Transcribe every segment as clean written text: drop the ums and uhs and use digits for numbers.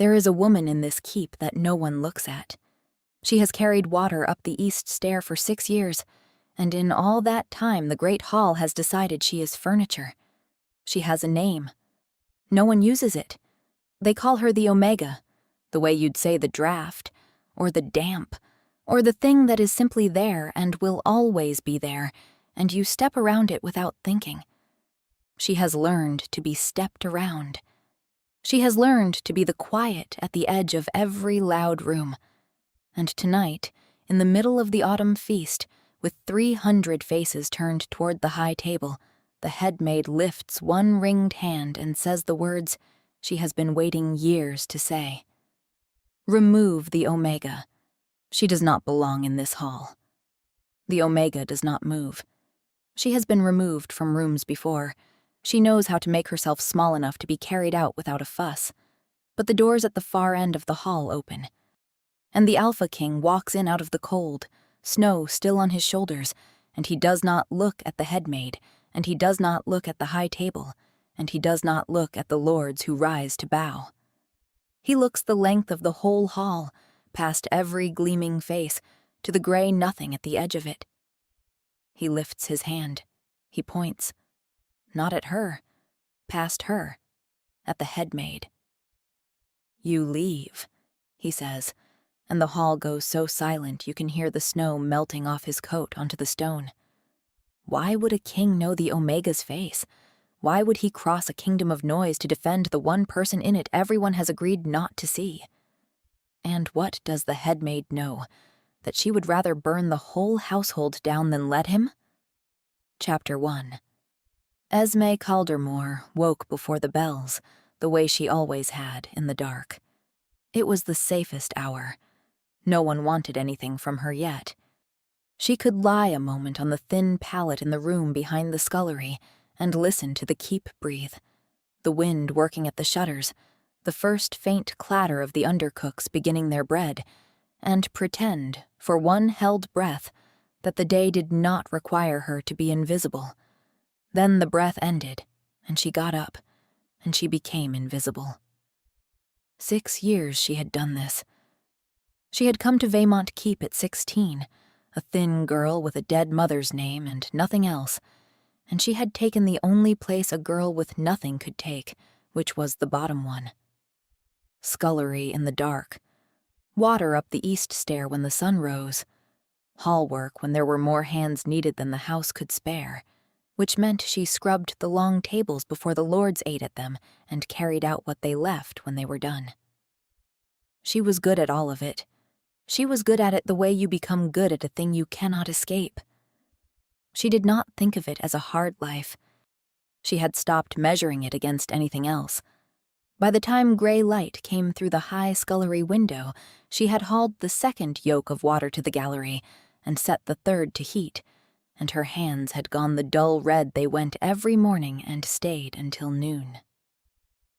There is a woman in this keep that no one looks at. She has carried water up the east stair for 6 years, and in all that time the great hall has decided she is furniture. She has a name. No one uses it. They call her the Omega, the way you'd say the draft, or the damp, or the thing that is simply there and will always be there, and you step around it without thinking. She has learned to be stepped around. She has learned to be the quiet at the edge of every loud room. And tonight, in the middle of the autumn feast, with 300 faces turned toward the high table, the head maid lifts one ringed hand and says the words she has been waiting years to say. Remove the Omega. She does not belong in this hall. The Omega does not move. She has been removed from rooms before. She knows how to make herself small enough to be carried out without a fuss. But the doors at the far end of the hall open, and the Alpha King walks in out of the cold, snow still on his shoulders, and he does not look at the head maid, and he does not look at the high table, and he does not look at the lords who rise to bow. He looks the length of the whole hall, past every gleaming face, to the gray nothing at the edge of it. He lifts his hand. He points. Not at her, past her, at the head maid. You leave, he says, and the hall goes so silent you can hear the snow melting off his coat onto the stone. Why would a king know the Omega's face? Why would he cross a kingdom of noise to defend the one person in it everyone has agreed not to see? And what does the head maid know? That she would rather burn the whole household down than let him? Chapter 1. Esme Caldermoor woke before the bells, the way she always had in the dark. It was the safest hour. No one wanted anything from her yet. She could lie a moment on the thin pallet in the room behind the scullery and listen to the keep breathe, the wind working at the shutters, the first faint clatter of the undercooks beginning their bread, and pretend, for one held breath, that the day did not require her to be invisible. Then the breath ended, and she got up, and she became invisible. 6 years she had done this. She had come to Veymont Keep at 16, a thin girl with a dead mother's name and nothing else, and she had taken the only place a girl with nothing could take, which was the bottom one. Scullery in the dark, water up the east stair when the sun rose, hall work when there were more hands needed than the house could spare, which meant she scrubbed the long tables before the lords ate at them and carried out what they left when they were done. She was good at all of it. She was good at it the way you become good at a thing you cannot escape. She did not think of it as a hard life. She had stopped measuring it against anything else. By the time gray light came through the high scullery window, she had hauled the second yoke of water to the gallery and set the third to heat, and her hands had gone the dull red they went every morning and stayed until noon.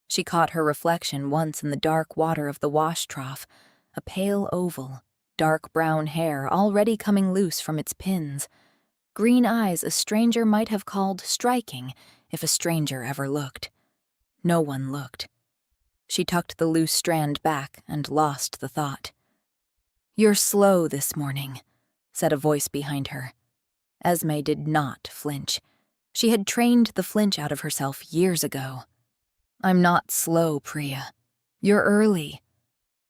She caught her reflection once in the dark water of the wash trough, a pale oval, dark brown hair already coming loose from its pins, green eyes a stranger might have called striking if a stranger ever looked. No one looked. She tucked the loose strand back and lost the thought. "You're slow this morning," said a voice behind her. Esme did not flinch. She had trained the flinch out of herself years ago. "I'm not slow, Priya. You're early."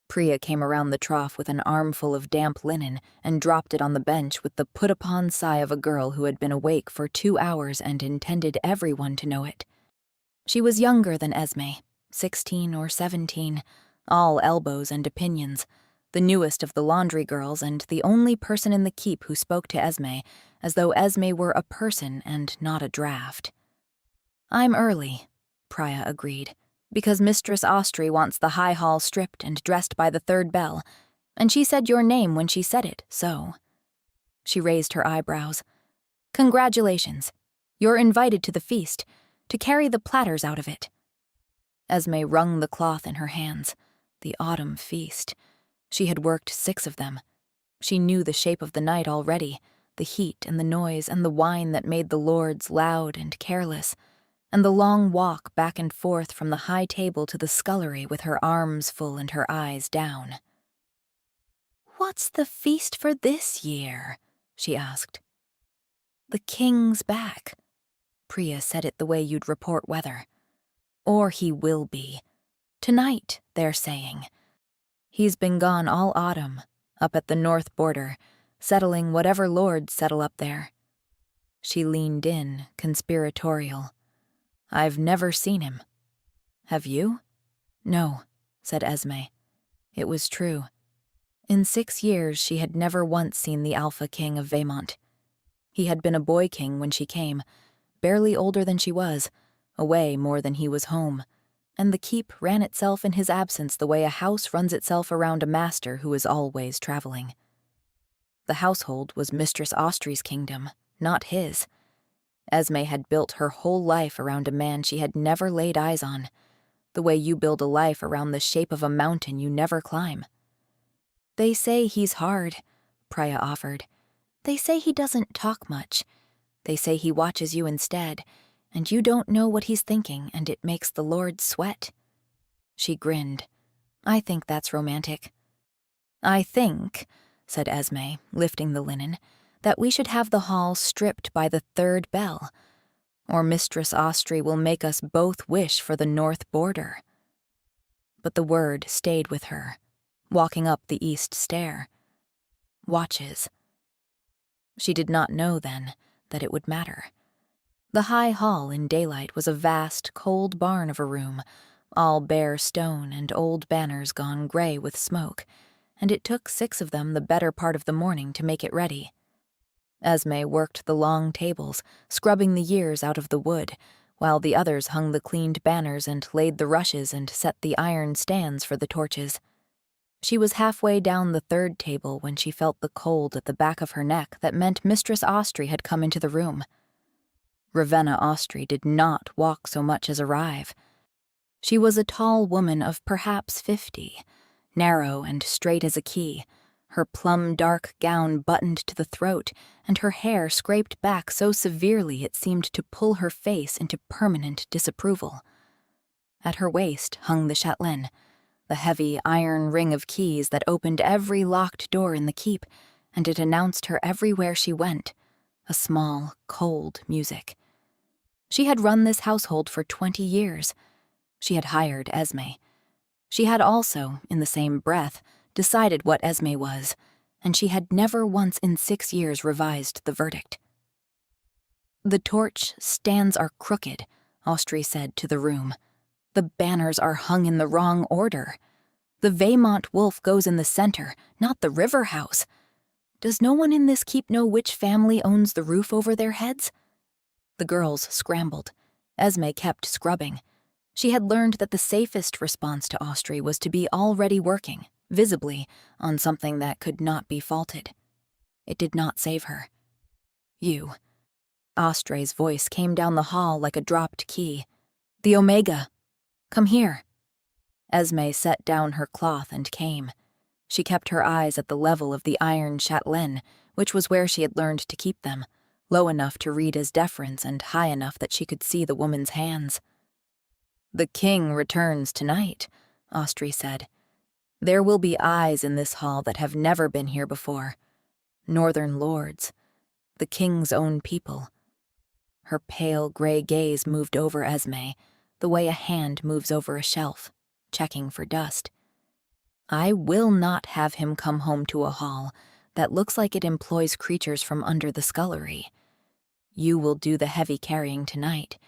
Priya came around the trough with an armful of damp linen and dropped it on the bench with the put-upon sigh of a girl who had been awake for 2 hours and intended everyone to know it. She was younger than Esme, 16 or 17, all elbows and opinions, the newest of the laundry girls and the only person in the keep who spoke to Esme as though Esme were a person and not a draft. "I'm early," Priya agreed, "because Mistress Austri wants the high hall stripped and dressed by the 3rd bell, and she said your name when she said it, so." She raised her eyebrows. "Congratulations. You're invited to the feast, to carry the platters out of it." Esme wrung the cloth in her hands. The autumn feast. She had worked 6 of them. She knew the shape of the night already, the heat and the noise and the wine that made the lords loud and careless, and the long walk back and forth from the high table to the scullery with her arms full and her eyes down. "What's the feast for this year?" she asked. "The king's back." Priya said it the way you'd report weather. "Or he will be. Tonight, they're saying. He's been gone all autumn, up at the north border, settling whatever lords settle up there." She leaned in, conspiratorial. "I've never seen him." "Have you?" "No," said Esme. It was true. In 6 years, she had never once seen the Alpha King of Veymont. He had been a boy king when she came, barely older than she was, away more than he was home, and the keep ran itself in his absence the way a house runs itself around a master who is always traveling. The household was Mistress Austrey's kingdom, not his. Esme had built her whole life around a man she had never laid eyes on, the way you build a life around the shape of a mountain you never climb. "They say he's hard," Priya offered. "They say he doesn't talk much. They say he watches you instead, and you don't know what he's thinking, and it makes the lords sweat." She grinned. "I think that's romantic." "I think," said Esme, lifting the linen, "that we should have the hall stripped by the 3rd bell, or Mistress Austrey will make us both wish for the north border." But the word stayed with her, walking up the east stair. Watches. She did not know then that it would matter. The high hall in daylight was a vast, cold barn of a room, all bare stone and old banners gone gray with smoke, and it took 6 of them the better part of the morning to make it ready. Esme worked the long tables, scrubbing the years out of the wood, while the others hung the cleaned banners and laid the rushes and set the iron stands for the torches. She was halfway down the 3rd table when she felt the cold at the back of her neck that meant Mistress Austrey had come into the room. Ravenna Austrey did not walk so much as arrive. She was a tall woman of perhaps 50, narrow and straight as a key, her plum-dark gown buttoned to the throat, and her hair scraped back so severely it seemed to pull her face into permanent disapproval. At her waist hung the chatelaine, the heavy iron ring of keys that opened every locked door in the keep, and it announced her everywhere she went, a small, cold music. She had run this household for 20 years. She had hired Esme. She had also, in the same breath, decided what Esme was, and she had never once in 6 years revised the verdict. "The torch stands are crooked," Austrey said to the room. "The banners are hung in the wrong order. The Veymont wolf goes in the center, not the river house. Does no one in this keep know which family owns the roof over their heads?" The girls scrambled. Esme kept scrubbing. She had learned that the safest response to Austrey was to be already working, visibly, on something that could not be faulted. It did not save her. "You." Austrey's voice came down the hall like a dropped key. "The Omega. Come here." Esme set down her cloth and came. She kept her eyes at the level of the iron chatelaine, which was where she had learned to keep them, low enough to read as deference and high enough that she could see the woman's hands. "The king returns tonight," Austrey said. "There will be eyes in this hall that have never been here before. Northern lords. The king's own people." Her pale gray gaze moved over Esme, the way a hand moves over a shelf, checking for dust. "I will not have him come home to a hall that looks like it employs creatures from under the scullery. You will do the heavy carrying tonight,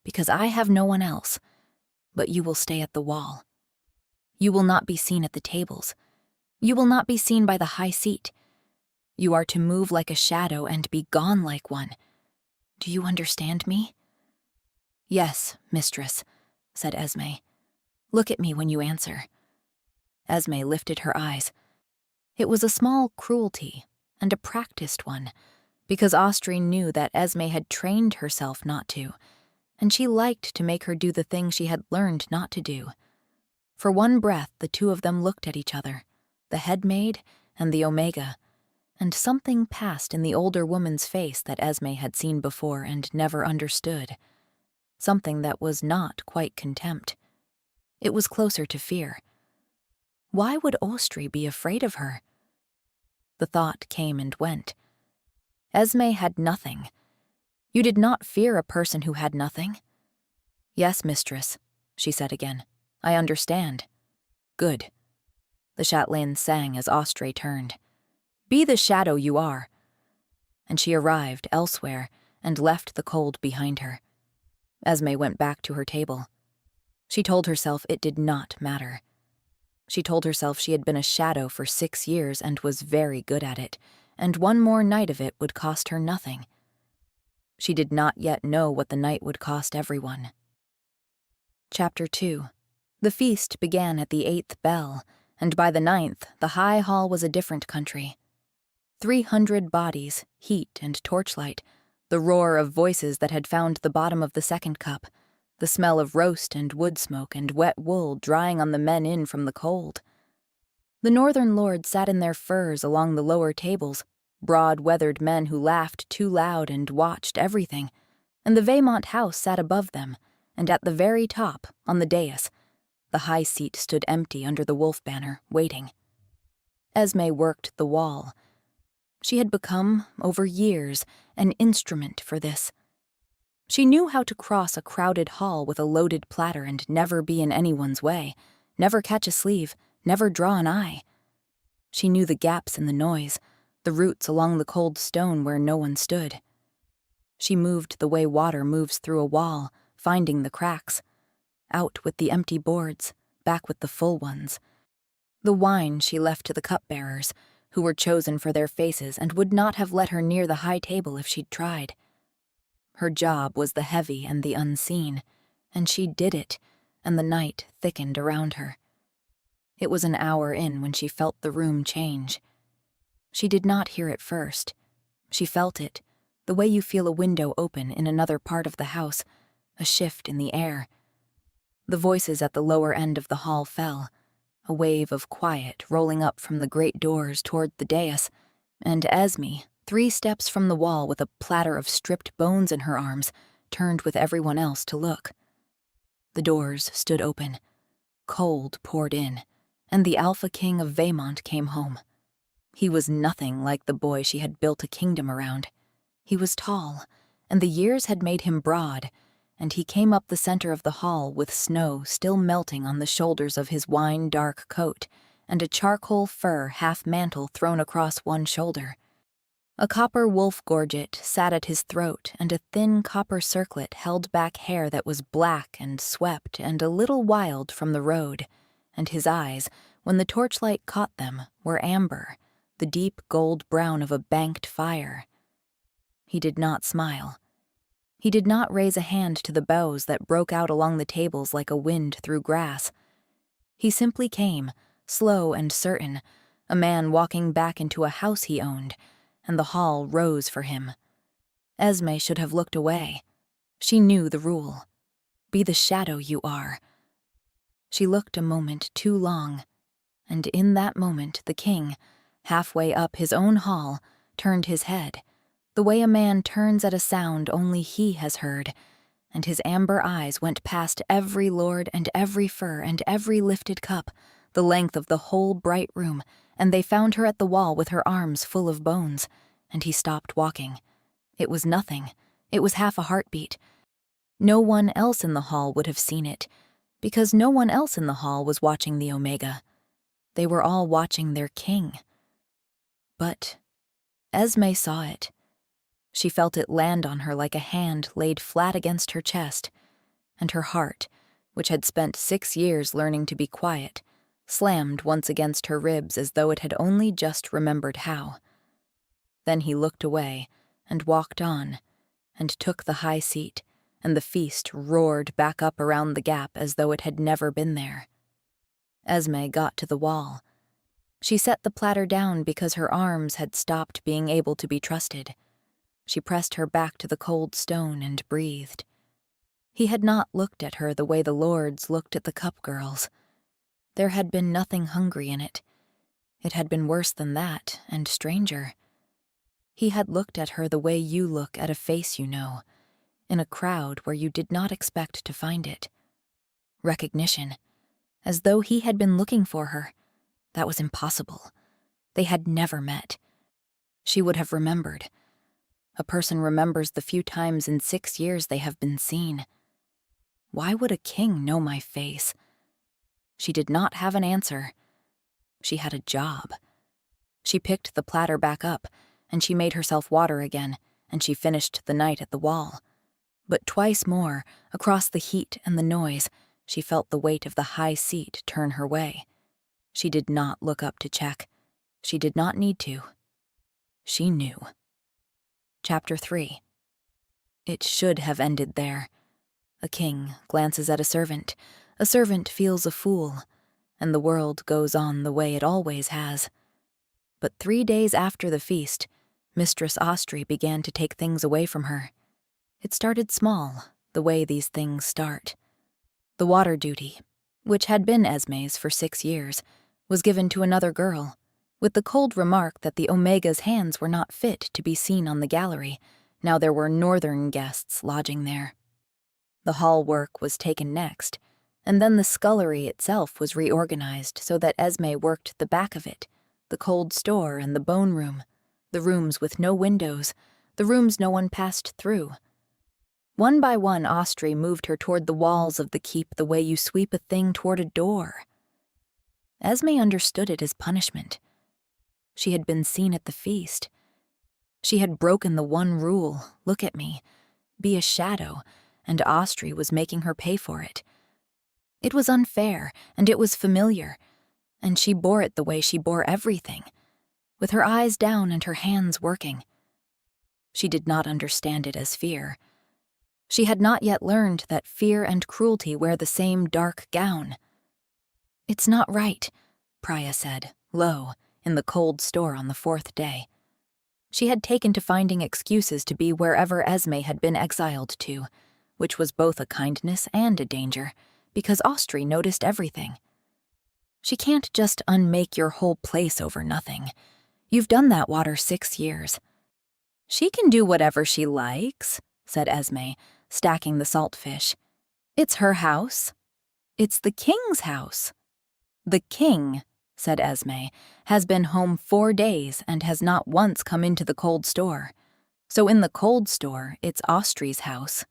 because I have no one else, but you will stay at the wall. You will not be seen at the tables. You will not be seen by the high seat. You are to move like a shadow and be gone like one. Do you understand me?" "Yes, mistress," said Esme. "Look at me when you answer." Esme lifted her eyes. It was a small cruelty, and a practiced one, because Austrey knew that Esme had trained herself not to, and she liked to make her do the thing she had learned not to do. For one breath, the two of them looked at each other, the head maid and the Omega, and something passed in the older woman's face that Esme had seen before and never understood. something that was not quite contempt. It was closer to fear. Why would Ostri be afraid of her? The thought came and went. Esme had nothing. You did not fear a person who had nothing. Yes, mistress, she said again. I understand. Good. The chatelaine sang as Ostri turned. Be the shadow you are. And she arrived elsewhere and left the cold behind her. Esme went back to her table. She told herself it did not matter. She told herself she had been a shadow for 6 years and was very good at it, and one more night of it would cost her nothing. She did not yet know what the night would cost everyone. Chapter 2. The feast began at the 8th bell, and by the 9th, the high hall was a different country. 300 bodies, heat and torchlight, the roar of voices that had found the bottom of the second cup, the smell of roast and wood smoke and wet wool drying on the men in from the cold. The northern lords sat in their furs along the lower tables, broad-weathered men who laughed too loud and watched everything, and the Veymont house sat above them, and at the very top, on the dais, the high seat stood empty under the wolf banner, waiting. Esme worked the wall. She had become, over years, an instrument for this. She knew how to cross a crowded hall with a loaded platter and never be in anyone's way, never catch a sleeve, never draw an eye. She knew the gaps in the noise, the roots along the cold stone where no one stood. She moved the way water moves through a wall, finding the cracks. Out with the empty boards, back with the full ones. The wine she left to the cupbearers, who were chosen for their faces and would not have let her near the high table if she'd tried. Her job was the heavy and the unseen, and she did it, and the night thickened around her. It was an hour in when she felt the room change. She did not hear it first. She felt it, the way you feel a window open in another part of the house, a shift in the air. The voices at the lower end of the hall fell, a wave of quiet rolling up from the great doors toward the dais, and Esme, 3 steps from the wall with a platter of stripped bones in her arms, turned with everyone else to look. The doors stood open. Cold poured in, and the Alpha King of Veymont came home. He was nothing like the boy she had built a kingdom around. He was tall, and the years had made him broad, and he came up the center of the hall with snow still melting on the shoulders of his wine-dark coat, and a charcoal fur half-mantle thrown across one shoulder. A copper wolf gorget sat at his throat, and a thin copper circlet held back hair that was black and swept and a little wild from the road, and his eyes, when the torchlight caught them, were amber, the deep gold brown of a banked fire. He did not smile. He did not raise a hand to the boughs that broke out along the tables like a wind through grass. He simply came, slow and certain, a man walking back into a house he owned, and the hall rose for him. Esme should have looked away. She knew the rule. Be the shadow you are. She looked a moment too long, and in that moment the king, halfway up his own hall, turned his head, the way a man turns at a sound only he has heard, and his amber eyes went past every lord and every fur and every lifted cup, the length of the whole bright room, and they found her at the wall with her arms full of bones, and he stopped walking. It was nothing. It was half a heartbeat. No one else in the hall would have seen it, because no one else in the hall was watching the Omega. They were all watching their king. But Esme saw it. She felt it land on her like a hand laid flat against her chest, and her heart, which had spent 6 years learning to be quiet, slammed once against her ribs as though it had only just remembered how. Then he looked away and walked on, and took the high seat, and the feast roared back up around the gap as though it had never been there. Esme got to the wall. She set the platter down because her arms had stopped being able to be trusted. She pressed her back to the cold stone and breathed. He had not looked at her the way the lords looked at the cup girls. There had been nothing hungry in it. It had been worse than that, and stranger. He had looked at her the way you look at a face you know, in a crowd where you did not expect to find it. Recognition, as though he had been looking for her. That was impossible. They had never met. She would have remembered. A person remembers the few times in 6 years they have been seen. Why would a king know my face? She did not have an answer. She had a job. She picked the platter back up, and she made herself water again, and she finished the night at the wall. But twice more, across the heat and the noise, she felt the weight of the high seat turn her way. She did not look up to check. She did not need to. She knew. Chapter 3. It should have ended there. A king glances at a servant feels a fool, and the world goes on the way it always has. But 3 days after the feast, Mistress Austrey began to take things away from her. It started small, the way these things start. The water duty, which had been Esme's for 6 years, was given to another girl, with the cold remark that the Omega's hands were not fit to be seen on the gallery, now there were northern guests lodging there. The hall work was taken next, and then the scullery itself was reorganized so that Esme worked the back of it, the cold store and the bone room, the rooms with no windows, the rooms no one passed through. One by one, Austrey moved her toward the walls of the keep the way you sweep a thing toward a door. Esme understood it as punishment. She had been seen at the feast. She had broken the one rule, look at me, be a shadow, and Austrey was making her pay for it. It was unfair, and it was familiar, and she bore it the way she bore everything, with her eyes down and her hands working. She did not understand it as fear. She had not yet learned that fear and cruelty wear the same dark gown. "It's not right," Priya said, low, in the cold store on the 4th day. She had taken to finding excuses to be wherever Esme had been exiled to, which was both a kindness and a danger, because Austrey noticed everything. "She can't just unmake your whole place over nothing. You've done that water 6 years. "She can do whatever she likes," said Esme, stacking the saltfish. "It's her house. It's the king's house." "The king," said Esme, "has been home 4 days and has not once come into the cold store. So in the cold store, it's Austrey's house."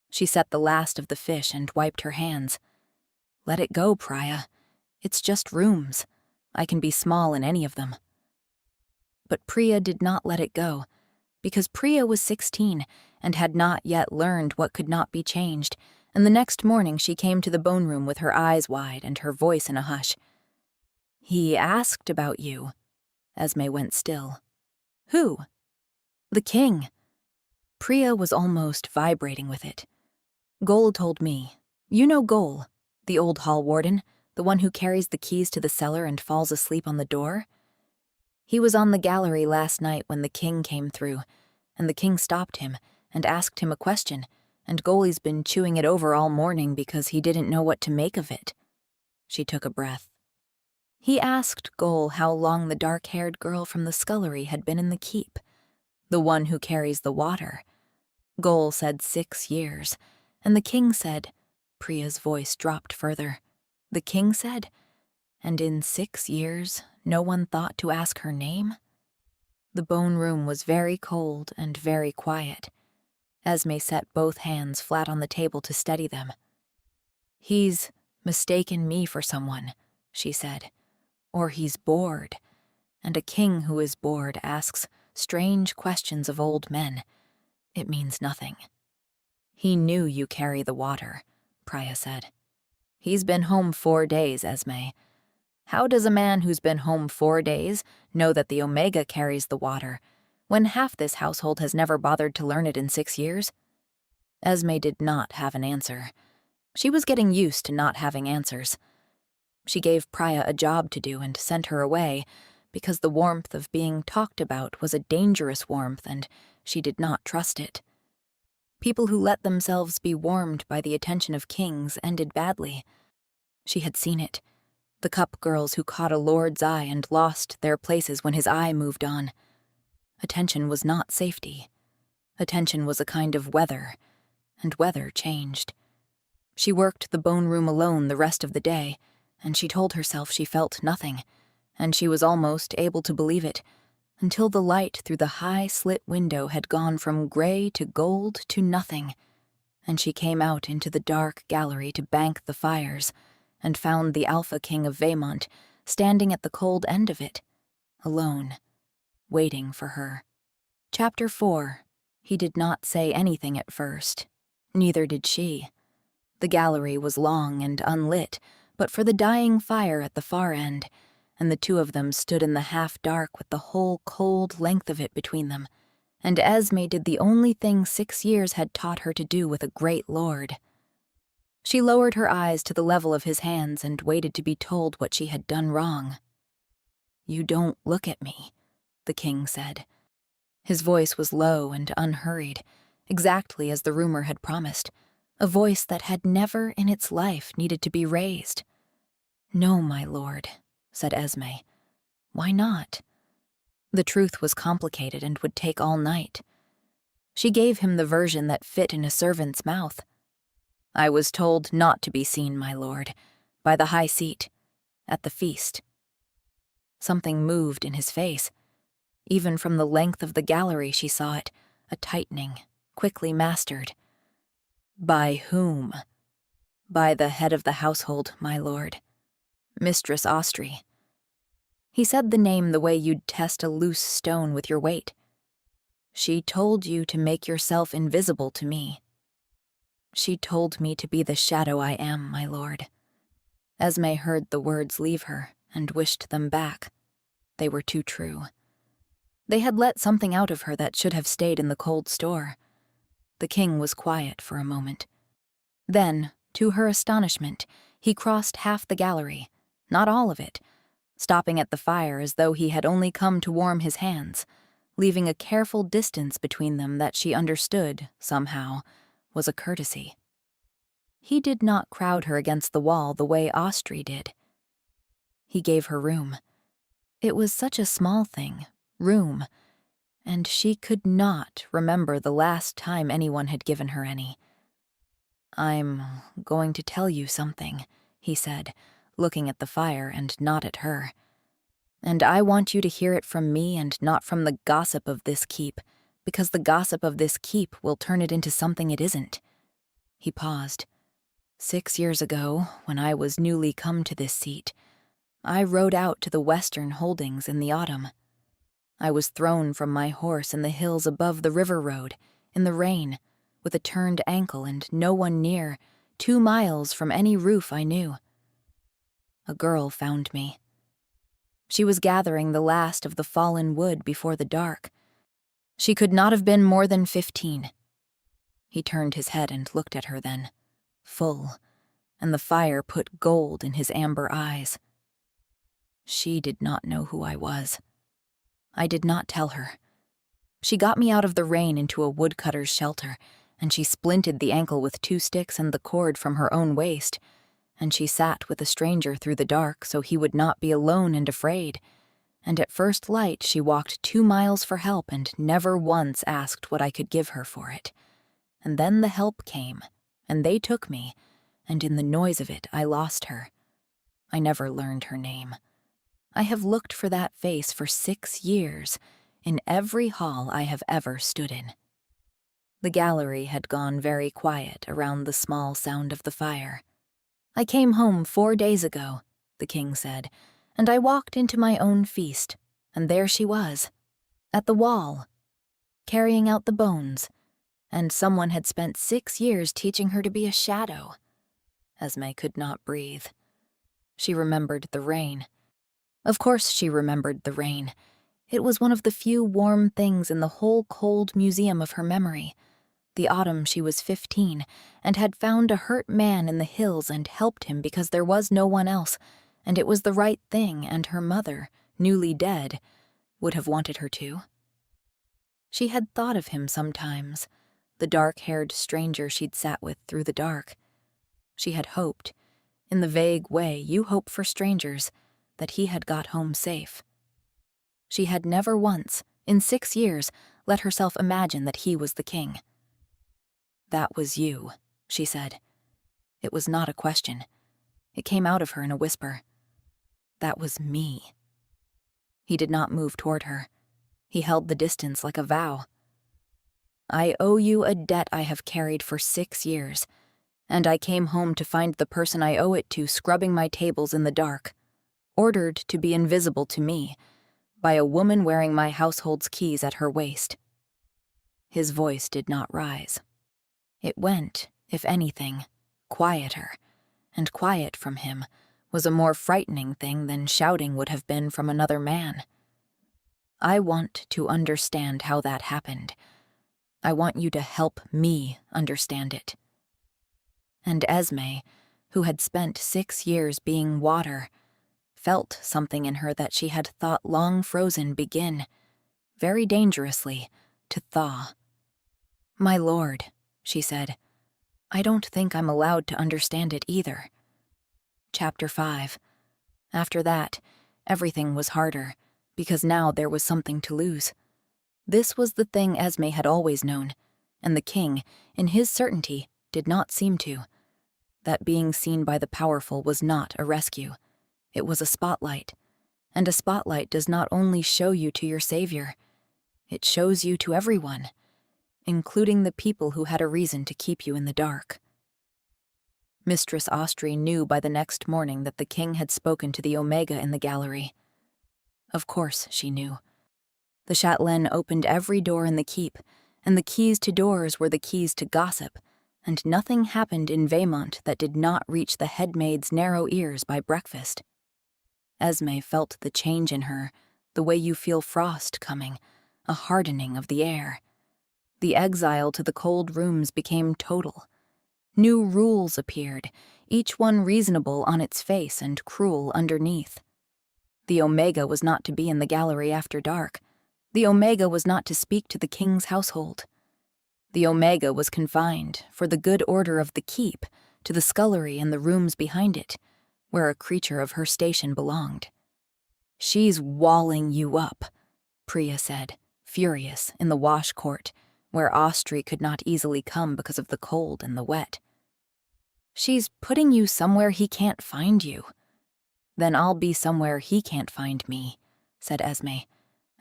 She set the last of the fish and wiped her hands. "Let it go, Priya. It's just rooms. I can be small in any of them." But Priya did not let it go, because Priya was 16 and had not yet learned what could not be changed, and the next morning she came to the bone room with her eyes wide and her voice in a hush. "He asked about you." Esme went still. "Who?" "The king." Priya was almost vibrating with it. "Gol told me. You know Gol, the old hall warden, the one who carries the keys to the cellar and falls asleep on the door? He was on the gallery last night when the king came through, and the king stopped him and asked him a question, and Golie's been chewing it over all morning because he didn't know what to make of it." She took a breath. "He asked Gol how long the dark-haired girl from the scullery had been in the keep, the one who carries the water. Gol said 6 years, and the king said," Priya's voice dropped further, "the king said, and in 6 years no one thought to ask her name?" The bone room was very cold and very quiet. Esme set both hands flat on the table to steady them. "He's mistaken me for someone," she said. "Or he's bored, and a king who is bored asks strange questions of old men. It means nothing." "He knew you carry the water," Priya said. "He's been home 4 days, Esme. How does a man who's been home 4 days know that the Omega carries the water, when half this household has never bothered to learn it in 6 years? Esme did not have an answer. She was getting used to not having answers. She gave Priya a job to do and sent her away, because the warmth of being talked about was a dangerous warmth and she did not trust it. People who let themselves be warmed by the attention of kings ended badly. She had seen it. The cup girls who caught a lord's eye and lost their places when his eye moved on. Attention was not safety. Attention was a kind of weather, and weather changed. She worked the bone room alone the rest of the day, and she told herself she felt nothing, and she was almost able to believe it, until the light through the high slit window had gone from gray to gold to nothing, and she came out into the dark gallery to bank the fires, and found the Alpha King of Veymont standing at the cold end of it, alone, waiting for her. Chapter 4. He did not say anything at first. Neither did she. The gallery was long and unlit, but for the dying fire at the far end, and the two of them stood in the half-dark with the whole cold length of it between them, and Esme did the only thing 6 years had taught her to do with a great lord. She lowered her eyes to the level of his hands and waited to be told what she had done wrong. "You don't look at me," the king said. His voice was low and unhurried, exactly as the rumor had promised, a voice that had never in its life needed to be raised. "No, my lord," said Esme. "Why not?" The truth was complicated and would take all night. She gave him the version that fit in a servant's mouth. "I was told not to be seen, my lord, by the high seat, at the feast." Something moved in his face. Even from the length of the gallery she saw it, a tightening, quickly mastered. "By whom?" "By the head of the household, my lord. Mistress Austrey." He said the name the way you'd test a loose stone with your weight. "She told you to make yourself invisible to me." "She told me to be the shadow I am, my lord." Esme heard the words leave her and wished them back. They were too true. They had let something out of her that should have stayed in the cold store. The king was quiet for a moment. Then, to her astonishment, he crossed half the gallery, not all of it, stopping at the fire as though he had only come to warm his hands, leaving a careful distance between them that she understood, somehow, was a courtesy. He did not crowd her against the wall the way Austrey did. He gave her room. It was such a small thing, room, and she could not remember the last time anyone had given her any. "I'm going to tell you something," he said, looking at the fire and not at her. "And I want you to hear it from me and not from the gossip of this keep, because the gossip of this keep will turn it into something it isn't." He paused. 6 years ago, when I was newly come to this seat, I rode out to the western holdings in the autumn. I was thrown from my horse in the hills above the river road, in the rain, with a turned ankle and no one near, 2 miles from any roof I knew. A girl found me. She was gathering the last of the fallen wood before the dark. She could not have been more than 15. He turned his head and looked at her then, full, and the fire put gold in his amber eyes. She did not know who I was. I did not tell her. She got me out of the rain into a woodcutter's shelter, and she splinted the ankle with 2 sticks and the cord from her own waist, and she sat with a stranger through the dark so he would not be alone and afraid, and at first light she walked 2 miles for help and never once asked what I could give her for it. And then the help came, and they took me, and in the noise of it I lost her. I never learned her name. I have looked for that face for 6 years, in every hall I have ever stood in. The gallery had gone very quiet around the small sound of the fire. "I came home 4 days ago," the king said, "and I walked into my own feast, and there she was, at the wall, carrying out the bones, and someone had spent 6 years teaching her to be a shadow." Esme could not breathe. She remembered the rain. Of course she remembered the rain. It was one of the few warm things in the whole cold museum of her memory. The autumn she was 15, and had found a hurt man in the hills and helped him because there was no one else, and it was the right thing, and her mother, newly dead, would have wanted her to. She had thought of him sometimes, the dark-haired stranger she'd sat with through the dark. She had hoped, in the vague way you hope for strangers, that he had got home safe. She had never once, in 6 years, let herself imagine that he was the king. "That was you," she said. It was not a question. It came out of her in a whisper. "That was me." He did not move toward her. He held the distance like a vow. "I owe you a debt I have carried for 6 years, and I came home to find the person I owe it to scrubbing my tables in the dark, ordered to be invisible to me, by a woman wearing my household's keys at her waist." His voice did not rise. It went, if anything, quieter, and quiet from him was a more frightening thing than shouting would have been from another man. "I want to understand how that happened. I want you to help me understand it." And Esme, who had spent 6 years being water, felt something in her that she had thought long frozen begin, very dangerously, to thaw. "My lord," she said, "I don't think I'm allowed to understand it either." Chapter 5. After that, everything was harder, because now there was something to lose. This was the thing Esme had always known, and the king, in his certainty, did not seem to. That being seen by the powerful was not a rescue. It was a spotlight, and a spotlight does not only show you to your savior, it shows you to everyone, including the people who had a reason to keep you in the dark. Mistress Austrey knew by the next morning that the king had spoken to the Omega in the gallery. Of course she knew. The châtelaine opened every door in the keep, and the keys to doors were the keys to gossip, and nothing happened in Veymont that did not reach the headmaid's narrow ears by breakfast. Esme felt the change in her, the way you feel frost coming, a hardening of the air. The exile to the cold rooms became total. New rules appeared, each one reasonable on its face and cruel underneath. The Omega was not to be in the gallery after dark. The Omega was not to speak to the king's household. The Omega was confined, for the good order of the keep, to the scullery and the rooms behind it, where a creature of her station belonged. "She's walling you up," Priya said, furious, in the wash court, where Austrey could not easily come because of the cold and the wet. "She's putting you somewhere he can't find you." "Then I'll be somewhere he can't find me," said Esme,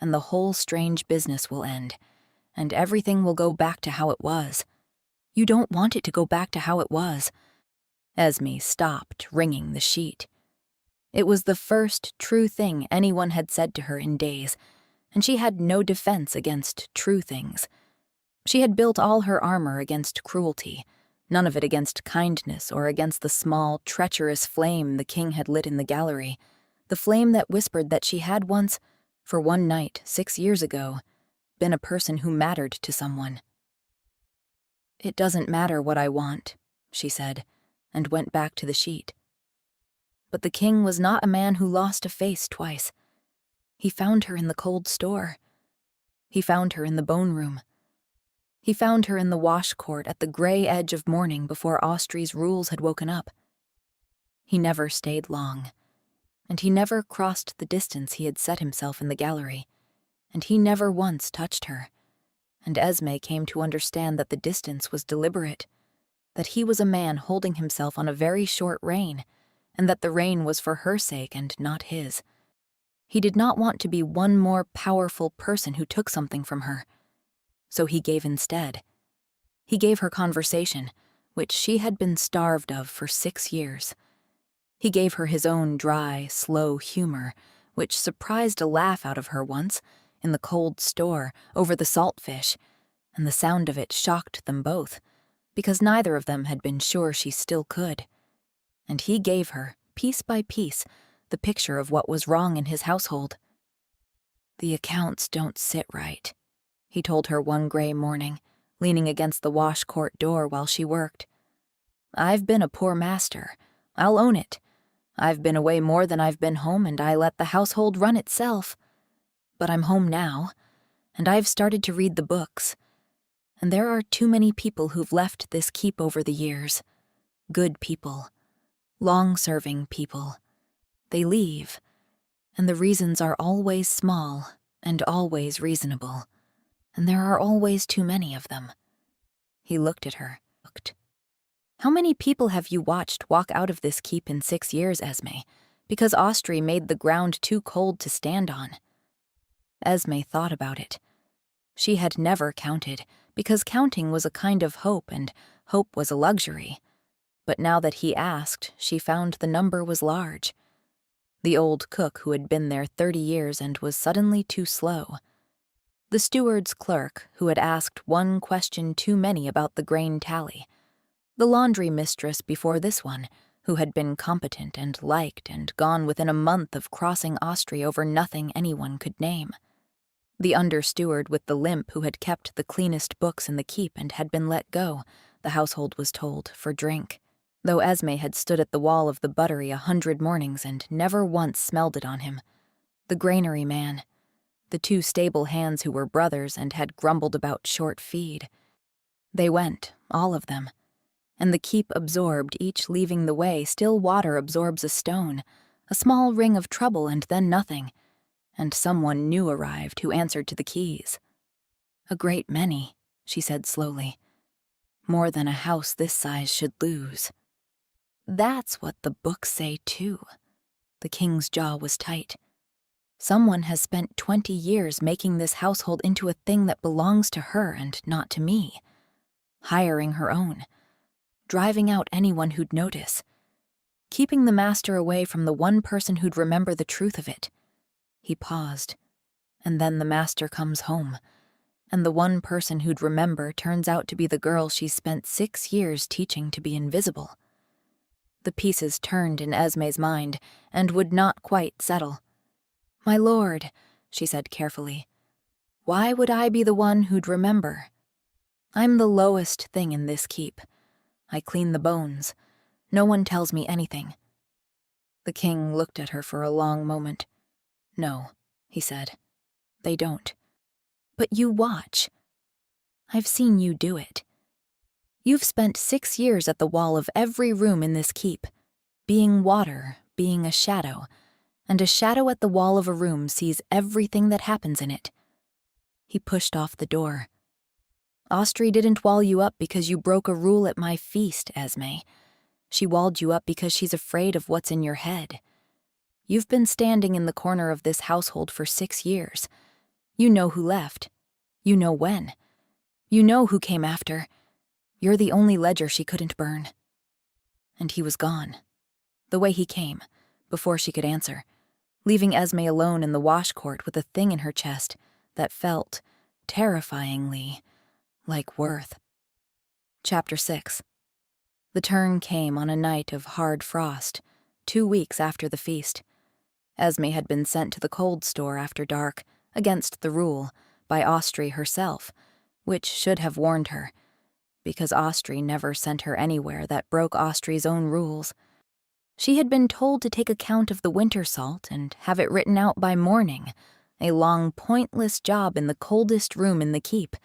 "and the whole strange business will end, and everything will go back to how it was." "You don't want it to go back to how it was." Esme stopped wringing the sheet. It was the first true thing anyone had said to her in days, and she had no defense against true things. She had built all her armor against cruelty, none of it against kindness or against the small, treacherous flame the king had lit in the gallery, the flame that whispered that she had once, for one night 6 years ago, been a person who mattered to someone. "It doesn't matter what I want," she said, and went back to the sheet. But the king was not a man who lost a face twice. He found her in the cold store. He found her in the bone room. He found her in the wash court at the gray edge of morning before Austrey's rules had woken up. He never stayed long, and he never crossed the distance he had set himself in the gallery, and he never once touched her, and Esme came to understand that the distance was deliberate, that he was a man holding himself on a very short rein, and that the rein was for her sake and not his. He did not want to be one more powerful person who took something from her. So he gave instead. He gave her conversation, which she had been starved of for 6 years. He gave her his own dry, slow humor, which surprised a laugh out of her once, in the cold store, over the salt fish, and the sound of it shocked them both, because neither of them had been sure she still could. And he gave her, piece by piece, the picture of what was wrong in his household. "The accounts don't sit right," he told her one gray morning, leaning against the wash court door while she worked. "I've been a poor master. I'll own it. I've been away more than I've been home, and I let the household run itself. But I'm home now, and I've started to read the books. And there are too many people who've left this keep over the years. Good people. Long-serving people. They leave, and the reasons are always small and always reasonable, and there are always too many of them." He looked at her. How many people have you watched walk out of this keep in 6 years, Esme, because Austri made the ground too cold to stand on? Esme thought about it. She had never counted, because counting was a kind of hope, and hope was a luxury. But now that he asked, she found the number was large. The old cook who had been there 30 years and was suddenly too slow. The steward's clerk who had asked one question too many about the grain tally. The laundry mistress before this one, who had been competent and liked and gone within a month of crossing Austria over nothing anyone could name. The under-steward with the limp who had kept the cleanest books in the keep and had been let go, the household was told, for drink, though Esme had stood at the wall of the buttery 100 mornings and never once smelled it on him. The granary man, the 2 stable hands who were brothers and had grumbled about short feed. They went, all of them, and the keep absorbed, each leaving the way. Still water absorbs a stone, a small ring of trouble and then nothing. And someone new arrived who answered to the keys. A great many, she said slowly. More than a house this size should lose. That's what the books say, too. The king's jaw was tight. Someone has spent 20 years making this household into a thing that belongs to her and not to me. Hiring her own. Driving out anyone who'd notice. Keeping the master away from the one person who'd remember the truth of it. He paused, and then the master comes home, and the one person who'd remember turns out to be the girl she spent 6 years teaching to be invisible. The pieces turned in Esme's mind and would not quite settle. "My lord," she said carefully, "why would I be the one who'd remember? I'm the lowest thing in this keep. I clean the bones. No one tells me anything." The king looked at her for a long moment. "No," he said. "They don't. But you watch. I've seen you do it. You've spent 6 years at the wall of every room in this keep, being water, being a shadow, and a shadow at the wall of a room sees everything that happens in it." He pushed off the door. "Austri didn't wall you up because you broke a rule at my feast, Esme. She walled you up because she's afraid of what's in your head. You've been standing in the corner of this household for 6 years. You know who left. You know when. You know who came after. You're the only ledger she couldn't burn." And he was gone. The way he came, before she could answer, leaving Esme alone in the wash court with a thing in her chest that felt, terrifyingly, like Worth. Chapter 6. The turn came on a night of hard frost, 2 weeks after the feast. Esme had been sent to the cold store after dark, against the rule, by Austri herself, which should have warned her, because Austri never sent her anywhere that broke Austri's own rules. She had been told to take account of the winter salt and have it written out by morning, a long, pointless job in the coldest room in the keep,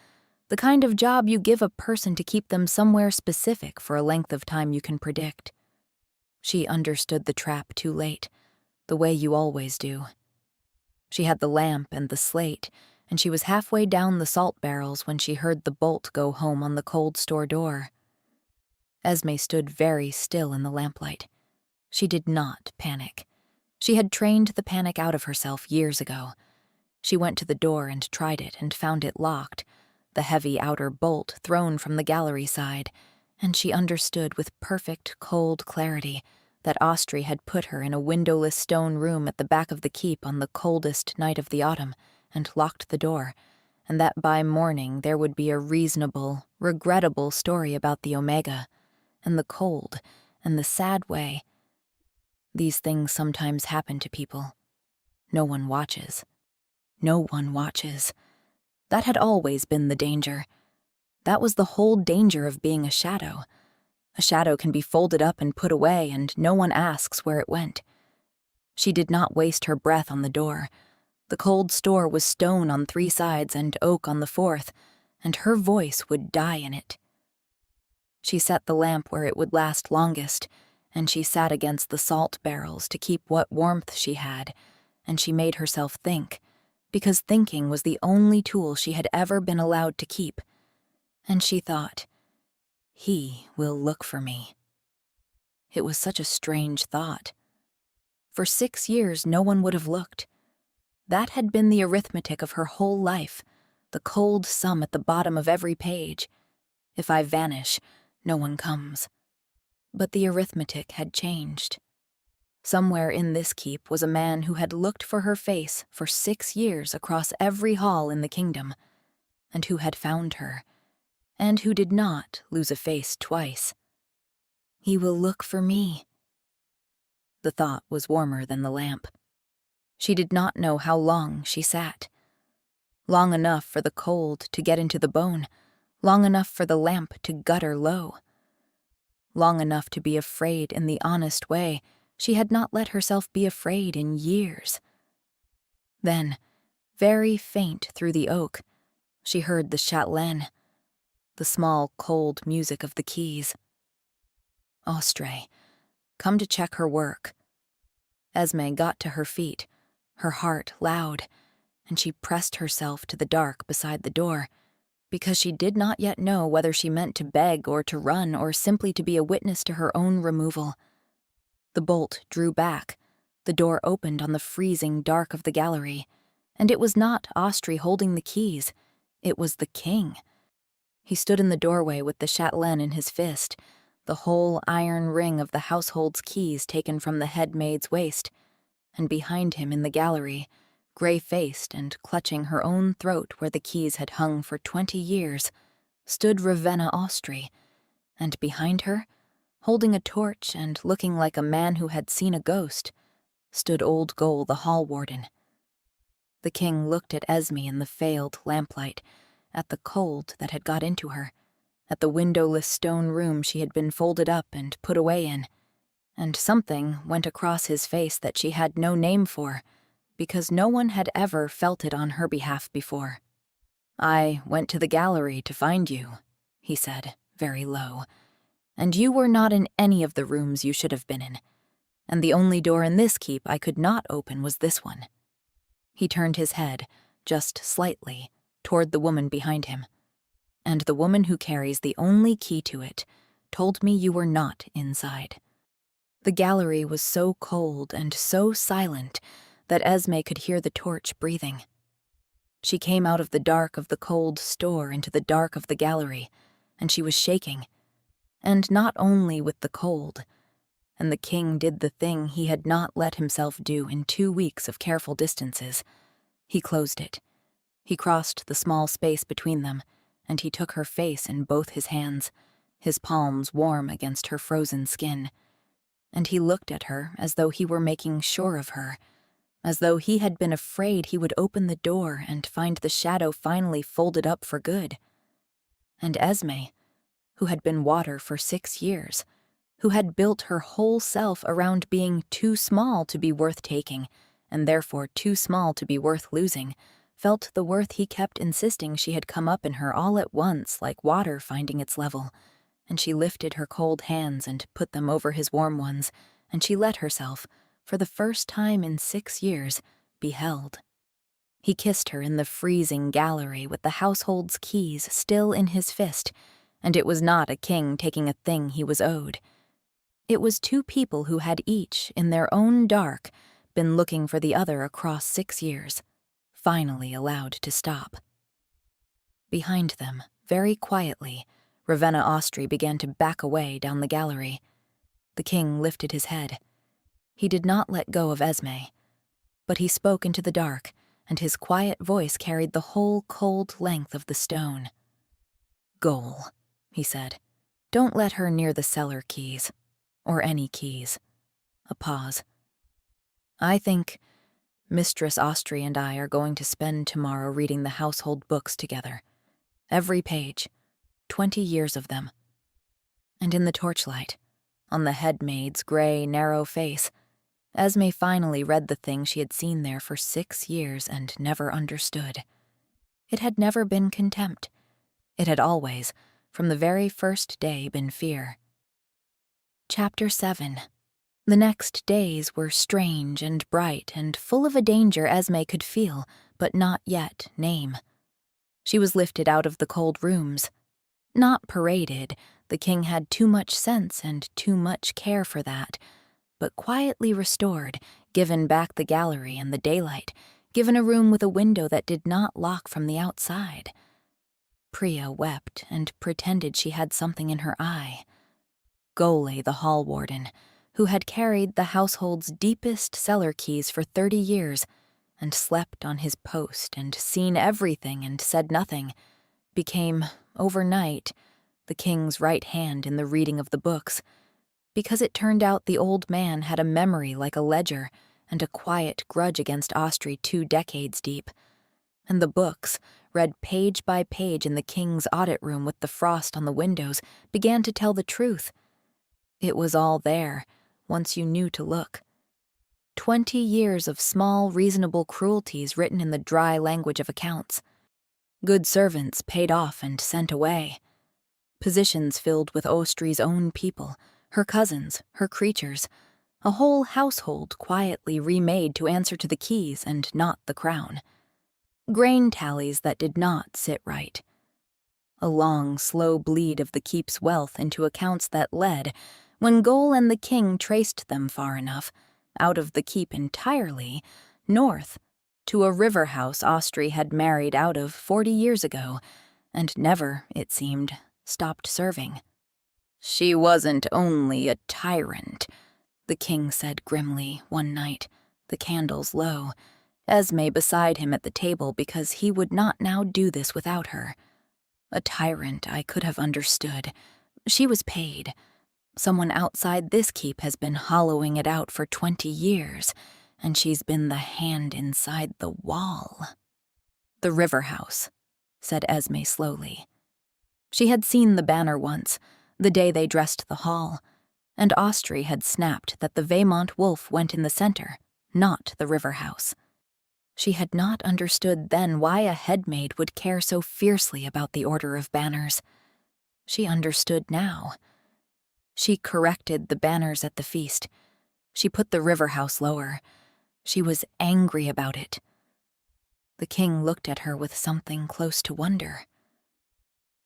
the kind of job you give a person to keep them somewhere specific for a length of time you can predict. She understood the trap too late, the way you always do. She had the lamp and the slate, and she was halfway down the salt barrels when she heard the bolt go home on the cold store door. Esme stood very still in the lamplight. She did not panic. She had trained the panic out of herself years ago. She went to the door and tried it and found it locked, the heavy outer bolt thrown from the gallery side, and she understood with perfect, cold clarity that Austri had put her in a windowless stone room at the back of the keep on the coldest night of the autumn and locked the door, and that by morning there would be a reasonable, regrettable story about the Omega, and the cold, and the sad way. These things sometimes happen to people. No one watches. No one watches. That had always been the danger. That was the whole danger of being a shadow. A shadow can be folded up and put away, and no one asks where it went. She did not waste her breath on the door. The cold store was stone on 3 sides and oak on the 4th, and her voice would die in it. She set the lamp where it would last longest, and she sat against the salt barrels to keep what warmth she had, and she made herself think, because thinking was the only tool she had ever been allowed to keep. And she thought, He will look for me. It was such a strange thought. For 6 years, no one would have looked. That had been the arithmetic of her whole life, the cold sum at the bottom of every page. If I vanish, no one comes. But the arithmetic had changed. Somewhere in this keep was a man who had looked for her face for 6 years across every hall in the kingdom, and who had found her, and who did not lose a face twice. He will look for me. The thought was warmer than the lamp. She did not know how long she sat. Long enough for the cold to get into the bone, long enough for the lamp to gutter low. Long enough to be afraid in the honest way she had not let herself be afraid in years. Then, very faint through the oak, she heard the chatelaine, the small, cold music of the keys. Austrey, come to check her work. Esme got to her feet, her heart loud, and she pressed herself to the dark beside the door, because she did not yet know whether she meant to beg or to run or simply to be a witness to her own removal. The bolt drew back, the door opened on the freezing dark of the gallery, and it was not Austrey holding the keys, it was the king. He stood in the doorway with the chatelaine in his fist, the whole iron ring of the household's keys taken from the head maid's waist, and behind him in the gallery, gray-faced and clutching her own throat where the keys had hung for 20 years, stood Ravenna Austrey, and behind her, holding a torch and looking like a man who had seen a ghost, stood old Gole the hall warden. The king looked at Esme in the failed lamplight, at the cold that had got into her, at the windowless stone room she had been folded up and put away in, and something went across his face that she had no name for, because no one had ever felt it on her behalf before. "I went to the gallery to find you," he said, very low, "and you were not in any of the rooms you should have been in, and the only door in this keep I could not open was this one." He turned his head, just slightly, toward the woman behind him. "And the woman who carries the only key to it told me you were not inside." The gallery was so cold and so silent that Esme could hear the torch breathing. She came out of the dark of the cold store into the dark of the gallery, and she was shaking. And not only with the cold. And the king did the thing he had not let himself do in 2 weeks of careful distances. He closed it. He crossed the small space between them, and he took her face in both his hands, his palms warm against her frozen skin. And he looked at her as though he were making sure of her, as though he had been afraid he would open the door and find the shadow finally folded up for good. And Esme, who had been water for 6 years, who had built her whole self around being too small to be worth taking, and therefore too small to be worth losing, felt the worth he kept insisting she had come up in her all at once like water finding its level, and she lifted her cold hands and put them over his warm ones, and she let herself, for the first time in 6 years, be held. He kissed her in the freezing gallery with the household's keys still in his fist, and it was not a king taking a thing he was owed. It was 2 people who had each, in their own dark, been looking for the other across 6 years, finally allowed to stop. Behind them, very quietly, Ravenna Austrey began to back away down the gallery. The king lifted his head. He did not let go of Esme, but he spoke into the dark, and his quiet voice carried the whole cold length of the stone. "Gole," he said, "don't let her near the cellar keys, or any keys." A pause. "I think Mistress Austrey and I are going to spend tomorrow reading the household books together. Every page, 20 years of them." And in the torchlight, on the head maid's gray, narrow face, Esme finally read the thing she had seen there for 6 years and never understood. It had never been contempt. It had always, from the very first day, been fear. Chapter 7. The next days were strange and bright and full of a danger Esme could feel, but not yet name. She was lifted out of the cold rooms. Not paraded, The king had too much sense and too much care for that, but quietly restored, given back the gallery and the daylight, given a room with a window that did not lock from the outside. Priya wept and pretended she had something in her eye. Gole, the hall warden, who had carried the household's deepest cellar keys for 30 years and slept on his post and seen everything and said nothing, became, overnight, the king's right hand in the reading of the books, because it turned out the old man had a memory like a ledger and a quiet grudge against Austri 2 decades deep. And the books, read page by page in the king's audit room with the frost on the windows, began to tell the truth. It was all there, once you knew to look. 20 years of small, reasonable cruelties written in the dry language of accounts. Good servants paid off and sent away. Positions filled with Austri's own people, her cousins, her creatures. A whole household quietly remade to answer to the keys and not the crown. Grain tallies that did not sit right. A long, slow bleed of the keep's wealth into accounts that led, when Gole and the king traced them far enough, out of the keep entirely, north, to a river house Austri had married out of 40 years ago, and never, it seemed, stopped serving. "She wasn't only a tyrant," the king said grimly one night, the candles low, Esme beside him at the table because he would not now do this without her. A tyrant I could have understood. She was paid. Someone outside this keep has been hollowing it out for 20 years, and she's been the hand inside the wall. "The river house," said Esme slowly. She had seen the banner once, the day they dressed the hall, and Austri had snapped that the Veymont wolf went in the center, not the river house. She had not understood then why a headmaid would care so fiercely about the order of banners. She understood now. She corrected the banners at the feast. She put the river house lower. She was angry about it. The king looked at her with something close to wonder.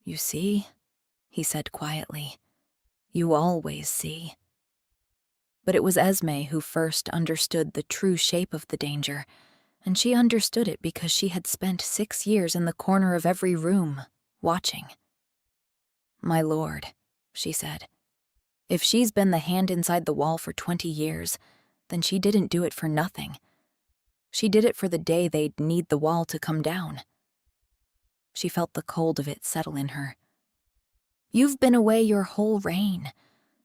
"You see," he said quietly, "you always see." But it was Esme who first understood the true shape of the danger, and she understood it because she had spent 6 years in the corner of every room, watching. "My lord," she said, "if she's been the hand inside the wall for 20 years, then she didn't do it for nothing. She did it for the day they'd need the wall to come down." She felt the cold of it settle in her. "You've been away your whole reign.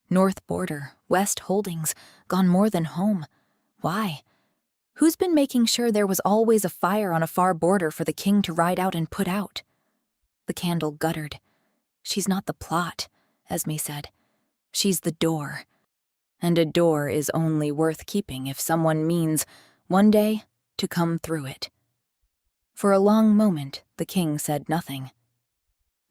North border, west holdings, gone more than home. Why? Who's been making sure there was always a fire on a far border for the king to ride out and put out?" The candle guttered. "She's not the plot," Esme said. "She's the door. And a door is only worth keeping if someone means, one day, to come through it." For a long moment, the king said nothing.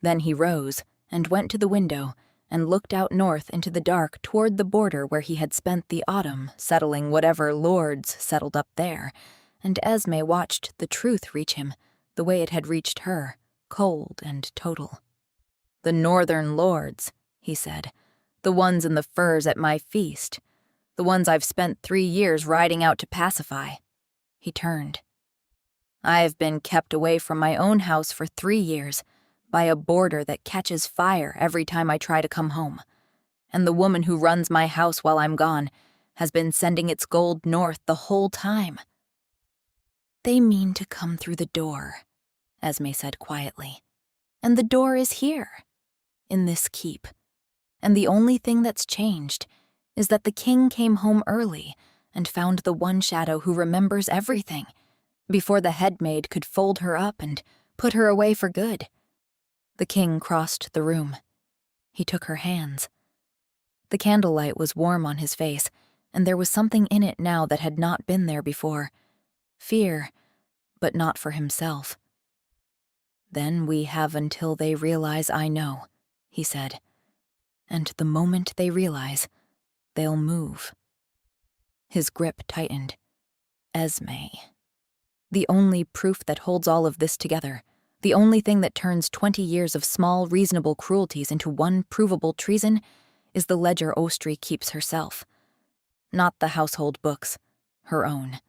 Then he rose and went to the window and looked out north into the dark toward the border where he had spent the autumn settling whatever lords settled up there, and Esme watched the truth reach him, the way it had reached her, cold and total. "The northern lords," he said, "the ones in the furs at my feast, the ones I've spent 3 years riding out to pacify." He turned. "I've been kept away from my own house for 3 years, by a border that catches fire every time I try to come home. And the woman who runs my house while I'm gone has been sending its gold north the whole time." "They mean to come through the door," Esme said quietly. "And the door is here, in this keep. And the only thing that's changed is that the king came home early and found the one shadow who remembers everything, before the headmaid could fold her up and put her away for good." The king crossed the room. He took her hands. The candlelight was warm on his face, and there was something in it now that had not been there before. Fear, but not for himself. "Then we have until they realize I know," he said. "And the moment they realize, they'll move." His grip tightened. Esme. The only proof that holds all of this together, The only thing that turns 20 years of small, reasonable cruelties into one provable treason is the ledger Ostry keeps herself. Not the household books, her own.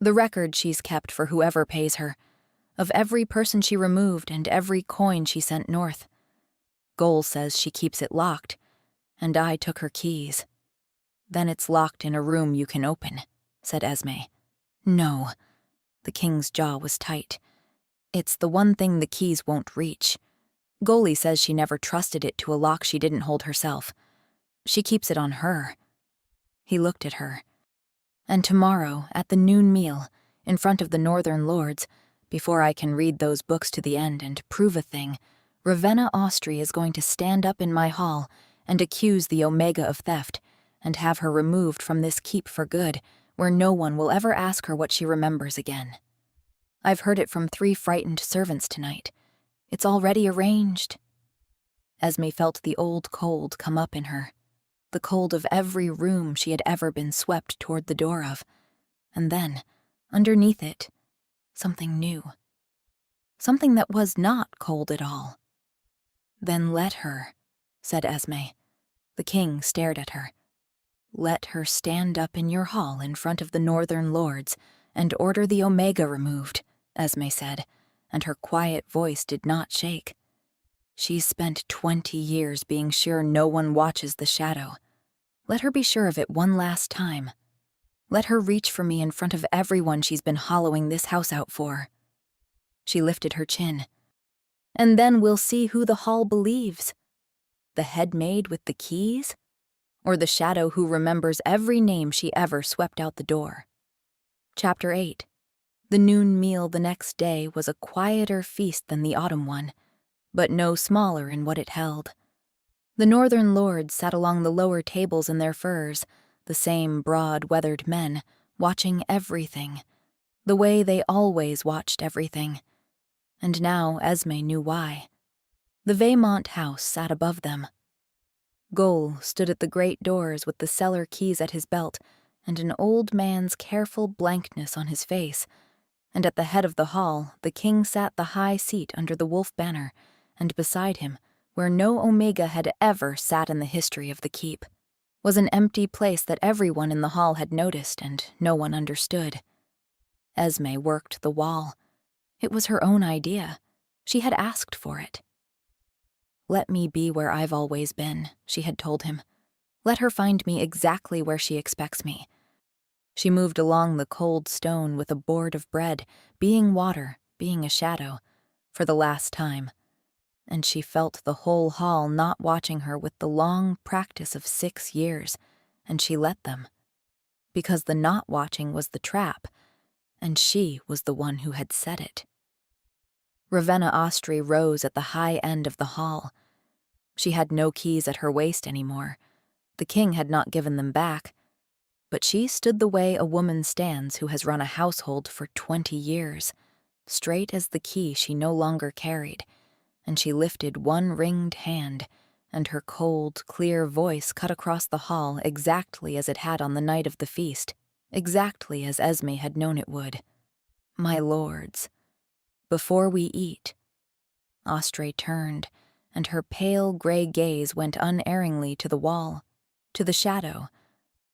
The record she's kept for whoever pays her, of every person she removed and every coin she sent north. Goal says she keeps it locked, and I took her keys. Then it's locked in a room you can open, said Esme. No. The king's jaw was tight. It's the one thing the keys won't reach. Goalie says she never trusted it to a lock she didn't hold herself. She keeps it on her. He looked at her. And tomorrow, at the noon meal, in front of the Northern Lords, before I can read those books to the end and prove a thing, Ravenna Ostry is going to stand up in my hall and accuse the Omega of theft, and have her removed from this keep for good, where no one will ever ask her what she remembers again. I've heard it from 3 frightened servants tonight. It's already arranged. Esme felt the old cold come up in her, the cold of every room she had ever been swept toward the door of, and then, underneath it, something new. Something that was not cold at all. Then let her, said Esme. The king stared at her. Let her stand up in your hall in front of the Northern Lords and order the Omega removed, Esme said, and her quiet voice did not shake. She's spent 20 years being sure no one watches the shadow. Let her be sure of it one last time. Let her reach for me in front of everyone she's been hollowing this house out for. She lifted her chin. And then we'll see who the hall believes. The head maid with the keys? Or the shadow who remembers every name she ever swept out the door. Chapter 8. The noon meal the next day was a quieter feast than the autumn one, but no smaller in what it held. The Northern Lords sat along the lower tables in their furs, the same broad, weathered men, watching everything, the way they always watched everything. And now Esme knew why. The Veymont house sat above them. Goal stood at the great doors with the cellar keys at his belt and an old man's careful blankness on his face, and at the head of the hall the king sat the high seat under the wolf banner, and beside him, where no Omega had ever sat in the history of the keep, was an empty place that everyone in the hall had noticed and no one understood. Esme worked the wall. It was her own idea. She had asked for it. Let me be where I've always been, she had told him. Let her find me exactly where she expects me. She moved along the cold stone with a board of bread, being water, being a shadow, for the last time. And she felt the whole hall not watching her with the long practice of 6 years, and she let them. Because the not watching was the trap, and she was the one who had set it. Ravenna Ostry rose at the high end of the hall. She had no keys at her waist anymore. The king had not given them back. But she stood the way a woman stands who has run a household for 20 years, straight as the key she no longer carried, and she lifted one ringed hand, and her cold, clear voice cut across the hall exactly as it had on the night of the feast, exactly as Esme had known it would. My lords, before we eat. Ostray turned, and her pale gray gaze went unerringly to the wall, to the shadow,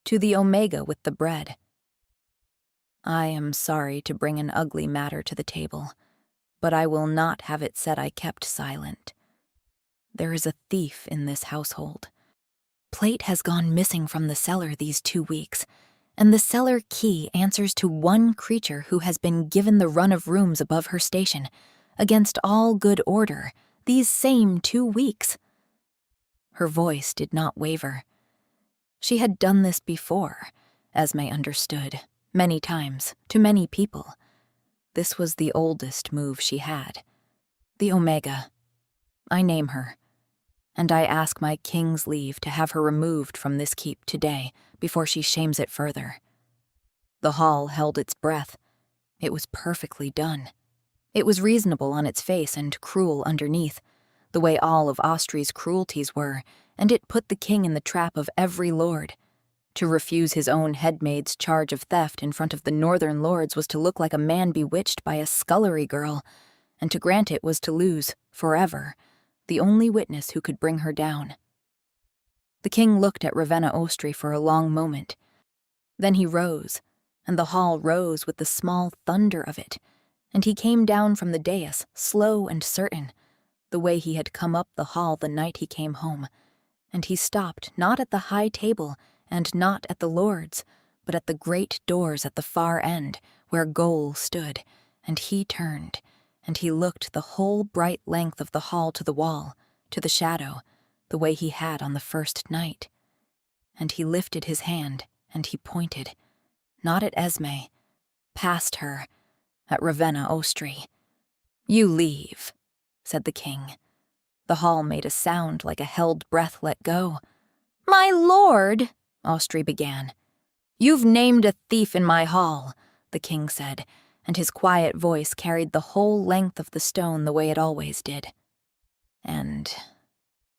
to the Omega with the bread. I am sorry to bring an ugly matter to the table, but I will not have it said I kept silent. There is a thief in this household. Plate has gone missing from the cellar these 2 weeks, and the cellar key answers to one creature who has been given the run of rooms above her station, against all good order, these same 2 weeks. Her voice did not waver. She had done this before, Esme understood, many times, to many people. This was the oldest move she had. The Omega. I name her, and I ask my king's leave to have her removed from this keep today, before she shames it further. The hall held its breath. It was perfectly done. It was reasonable on its face and cruel underneath, the way all of Ostry's cruelties were, and it put the king in the trap of every lord. To refuse his own headmaid's charge of theft in front of the Northern Lords was to look like a man bewitched by a scullery girl, and to grant it was to lose, forever, the only witness who could bring her down. The king looked at Ravenna Ostry for a long moment. Then he rose, and the hall rose with the small thunder of it, and he came down from the dais, slow and certain, the way he had come up the hall the night he came home, and he stopped not at the high table and not at the lords, but at the great doors at the far end, where Goal stood, and he turned, and he looked the whole bright length of the hall to the wall, to the shadow, the way he had on the first night. And he lifted his hand, and he pointed, not at Esme, past her, at Ravenna Ostry. "You leave," said the king. The hall made a sound like a held breath let go. "My lord," Ostry began. "You've named a thief in my hall," the king said, and his quiet voice carried the whole length of the stone the way it always did. "And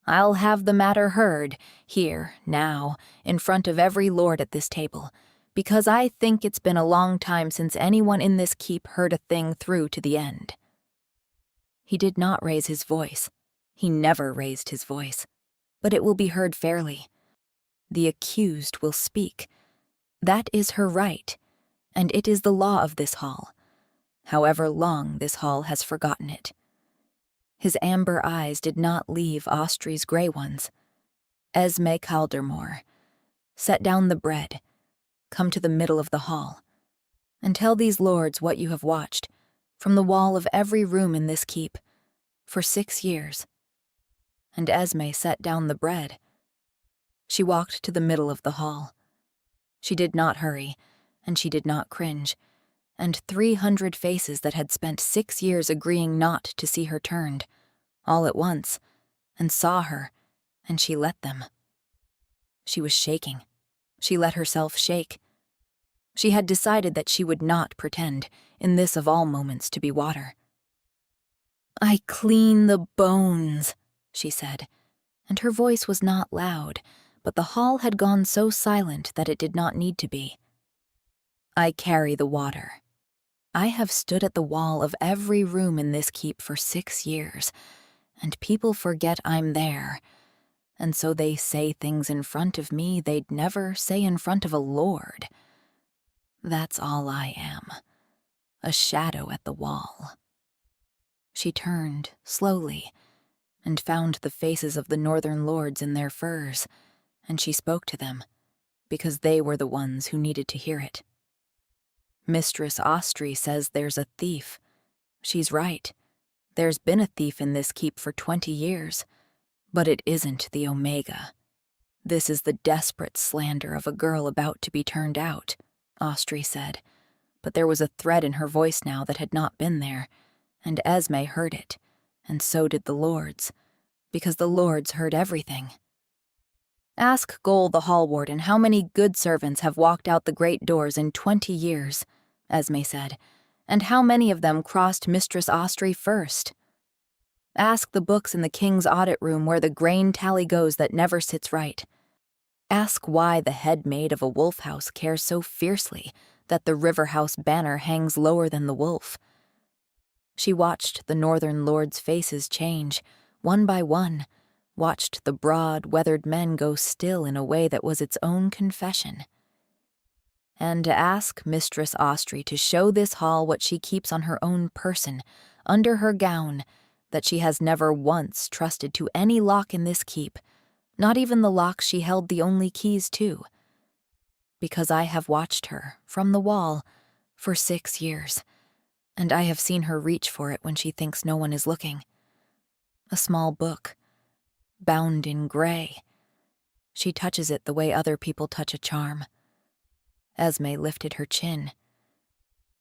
I'll have the matter heard, here, now, in front of every lord at this table, because I think it's been a long time since anyone in this keep heard a thing through to the end." He did not raise his voice. He never raised his voice. But it will be heard fairly. The accused will speak. That is her right, and it is the law of this hall, however long this hall has forgotten it. His amber eyes did not leave Ostry's gray ones. "Esme Caldermoor, set down the bread, come to the middle of the hall, and tell these lords what you have watched, from the wall of every room in this keep, for 6 years. And Esme set down the bread. She walked to the middle of the hall. She did not hurry, and she did not cringe, and 300 faces that had spent 6 years agreeing not to see her turned, all at once, and saw her, and she let them. She was shaking. She let herself shake. She had decided that she would not pretend, in this of all moments, to be water. "I clean the bones," she said, and her voice was not loud, but the hall had gone so silent that it did not need to be. "I carry the water. I have stood at the wall of every room in this keep for 6 years, and people forget I'm there, and so they say things in front of me they'd never say in front of a lord. That's all I am, a shadow at the wall." She turned, slowly, and found the faces of the northern lords in their furs, and she spoke to them, because they were the ones who needed to hear it. "Mistress Ostry says there's a thief. She's right. There's been a thief in this keep for 20 years, but it isn't the Omega. This is the desperate slander of a girl about to be turned out," Ostry said, but there was a thread in her voice now that had not been there, and Esme heard it, and so did the lords, because the lords heard everything. "Ask Goal the hall warden how many good servants have walked out the great doors in 20 years, Esme said, "and how many of them crossed Mistress Ostry first. Ask the books in the king's audit room where the grain tally goes that never sits right. Ask why the head maid of a wolf house cares so fiercely that the river house banner hangs lower than the wolf." She watched the northern lords' faces change, one by one, watched the broad, weathered men go still in a way that was its own confession. "And ask Mistress Ostry to show this hall what she keeps on her own person, under her gown, that she has never once trusted to any lock in this keep, not even the lock she held the only keys to. Because I have watched her, from the wall, for 6 years, and I have seen her reach for it when she thinks no one is looking. A small book, bound in gray. She touches it the way other people touch a charm." Esme lifted her chin.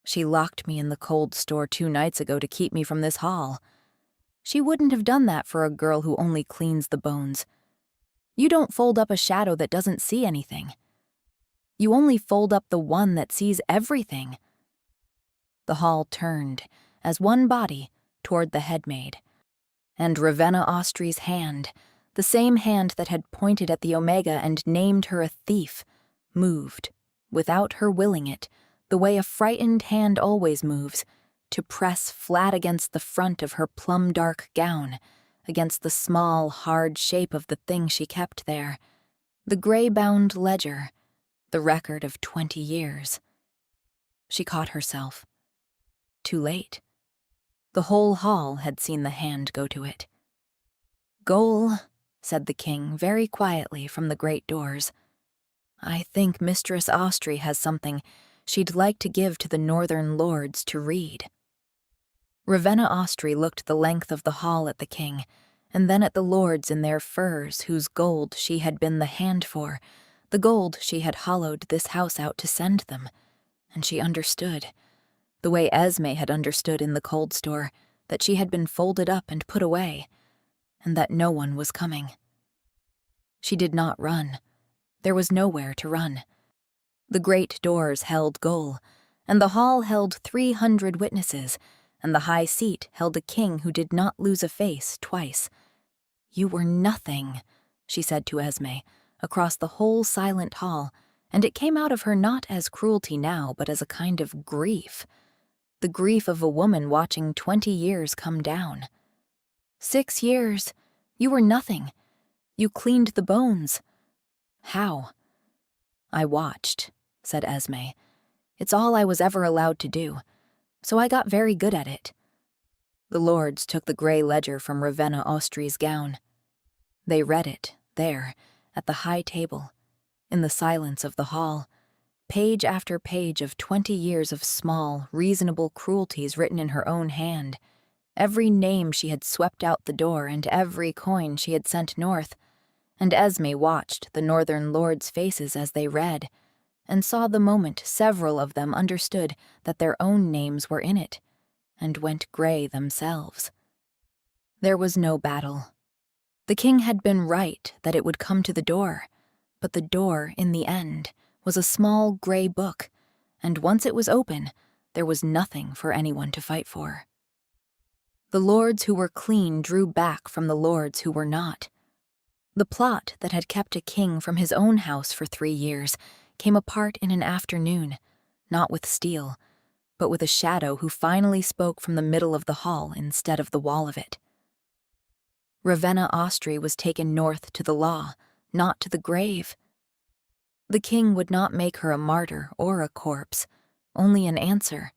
"She locked me in the cold store 2 nights ago to keep me from this hall. She wouldn't have done that for a girl who only cleans the bones. You don't fold up a shadow that doesn't see anything. You only fold up the one that sees everything." The hall turned, as one body, toward the head maid, and Ravenna Ostry's hand, the same hand that had pointed at the Omega and named her a thief, moved, without her willing it, the way a frightened hand always moves, to press flat against the front of her plum-dark gown, against the small, hard shape of the thing she kept there, the gray-bound ledger, the record of 20 years. She caught herself. Too late. The whole hall had seen the hand go to it. "Goal," said the king very quietly from the great doors. "I think Mistress Austrey has something she'd like to give to the northern lords to read." Ravenna Austrey looked the length of the hall at the king, and then at the lords in their furs whose gold she had been the hand for, the gold she had hollowed this house out to send them, and she understood, the way Esme had understood in the cold store, that she had been folded up and put away, and that no one was coming. She did not run. There was nowhere to run. The great doors held Goal, and the hall held 300 witnesses, and the high seat held a king who did not lose a face twice. "You were nothing," she said to Esme, across the whole silent hall, and it came out of her not as cruelty now, but as a kind of grief. The grief of a woman watching 20 years come down. 6 years. You were nothing. You cleaned the bones. How? "I watched," said Esme. "It's all I was ever allowed to do, so I got very good at it." The lords took the gray ledger from Ravenna Austrey's gown. They read it, there, at the high table, in the silence of the hall, page after page of 20 years of small, reasonable cruelties written in her own hand, every name she had swept out the door and every coin she had sent north, and Esme watched the northern lords' faces as they read, and saw the moment several of them understood that their own names were in it, and went gray themselves. There was no battle. The king had been right that it would come to the door, but the door, in the end, was a small gray book, and once it was open, there was nothing for anyone to fight for. The lords who were clean drew back from the lords who were not. The plot that had kept a king from his own house for 3 years came apart in an afternoon, not with steel, but with a shadow who finally spoke from the middle of the hall instead of the wall of it. Ravenna Austrey was taken north to the law, not to the grave. The king would not make her a martyr or a corpse, only an answer.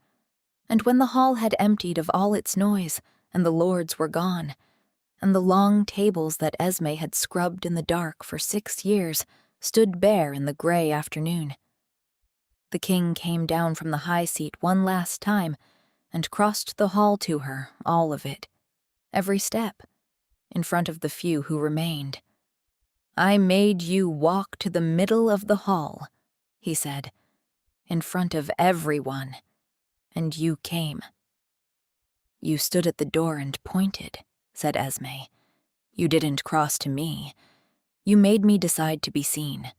And when the hall had emptied of all its noise, and the lords were gone, and the long tables that Esme had scrubbed in the dark for 6 years stood bare in the gray afternoon, the king came down from the high seat one last time and crossed the hall to her, all of it, every step, in front of the few who remained. "I made you walk to the middle of the hall," he said, "in front of everyone, and you came." "You stood at the door and pointed," said Esme. "You didn't cross to me. You made me decide to be seen.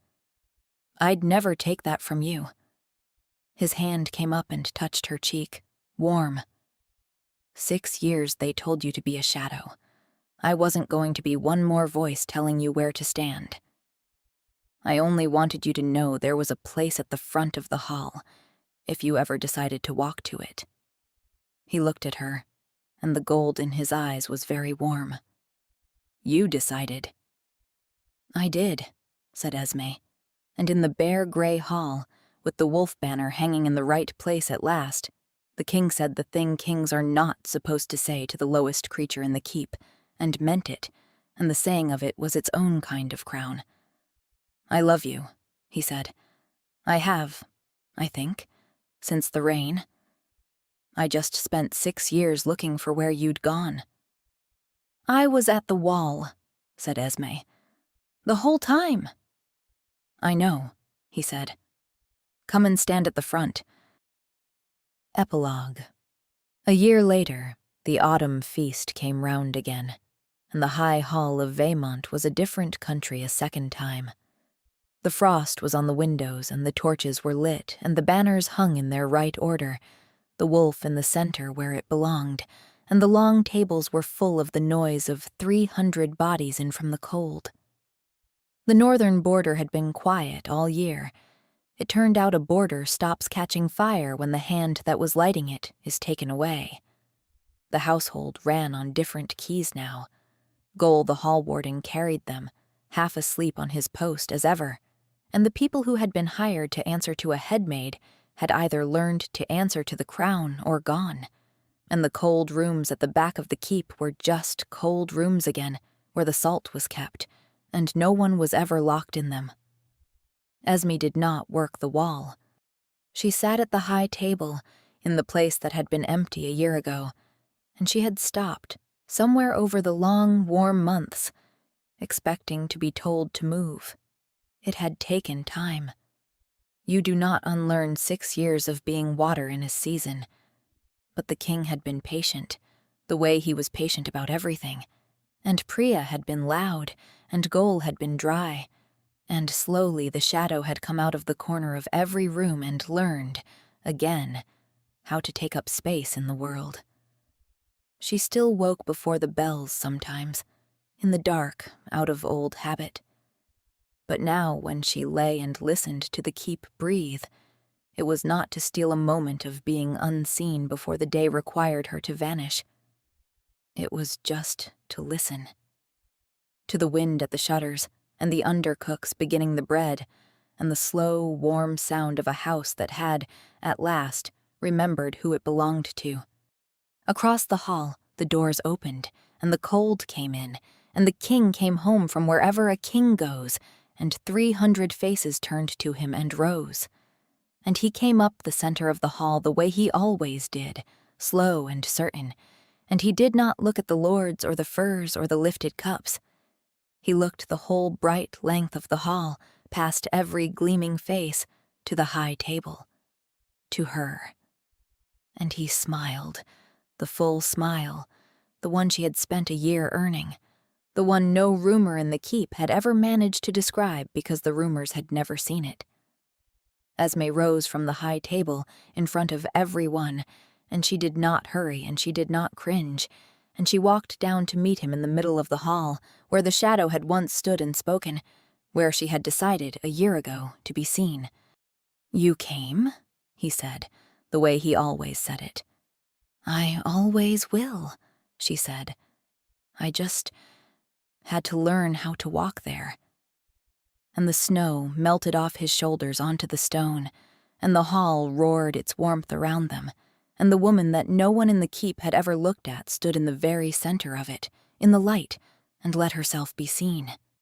I'd never take that from you." His hand came up and touched her cheek, warm. "6 years they told you to be a shadow. I wasn't going to be one more voice telling you where to stand. I only wanted you to know there was a place at the front of the hall, if you ever decided to walk to it." He looked at her, and the gold in his eyes was very warm. "You decided." "I did," said Esme, and in the bare gray hall, with the wolf banner hanging in the right place at last, the king said the thing kings are not supposed to say to the lowest creature in the keep, and meant it, and the saying of it was its own kind of crown. "I love you," he said. "I have, I think, since the rain. I just spent 6 years looking for where you'd gone." "I was at the wall," said Esme. "The whole time." "I know," he said. "Come and stand at the front." Epilogue. A year later, the autumn feast came round again, and the high hall of Veymont was a different country a second time. The frost was on the windows, and the torches were lit, and the banners hung in their right order, the wolf in the center where it belonged, and the long tables were full of the noise of 300 bodies in from the cold. The northern border had been quiet all year. It turned out a boarder stops catching fire when the hand that was lighting it is taken away. The household ran on different keys now. Gol the hall warden carried them, half asleep on his post as ever, and the people who had been hired to answer to a headmaid had either learned to answer to the crown or gone, and the cold rooms at the back of the keep were just cold rooms again, where the salt was kept, and no one was ever locked in them. Esme did not work the wall. She sat at the high table in the place that had been empty a year ago, and she had stopped, somewhere over the long, warm months, expecting to be told to move. It had taken time. You do not unlearn 6 years of being water in a season. But the king had been patient, the way he was patient about everything, and Priya had been loud, and Gol had been dry, and slowly the shadow had come out of the corner of every room and learned, again, how to take up space in the world. She still woke before the bells sometimes, in the dark, out of old habit. But now, when she lay and listened to the keep breathe, it was not to steal a moment of being unseen before the day required her to vanish. It was just to listen. To the wind at the shutters, and the undercooks beginning the bread, and the slow, warm sound of a house that had, at last, remembered who it belonged to. Across the hall, the doors opened, and the cold came in, and the king came home from wherever a king goes, and 300 faces turned to him and rose. And he came up the center of the hall the way he always did, slow and certain, and he did not look at the lords or the furs or the lifted cups. He looked the whole bright length of the hall, past every gleaming face, to the high table, to her. And he smiled, the full smile, the one she had spent a year earning, the one no rumor in the keep had ever managed to describe because the rumors had never seen it. Esme rose from the high table in front of everyone, and she did not hurry and she did not cringe, and she walked down to meet him in the middle of the hall, where the shadow had once stood and spoken, where she had decided a year ago to be seen. "You came?" he said, the way he always said it. "I always will," she said. "I just had to learn how to walk there." And the snow melted off his shoulders onto the stone, and the hall roared its warmth around them, and the woman that no one in the keep had ever looked at stood in the very center of it, in the light, and let herself be seen.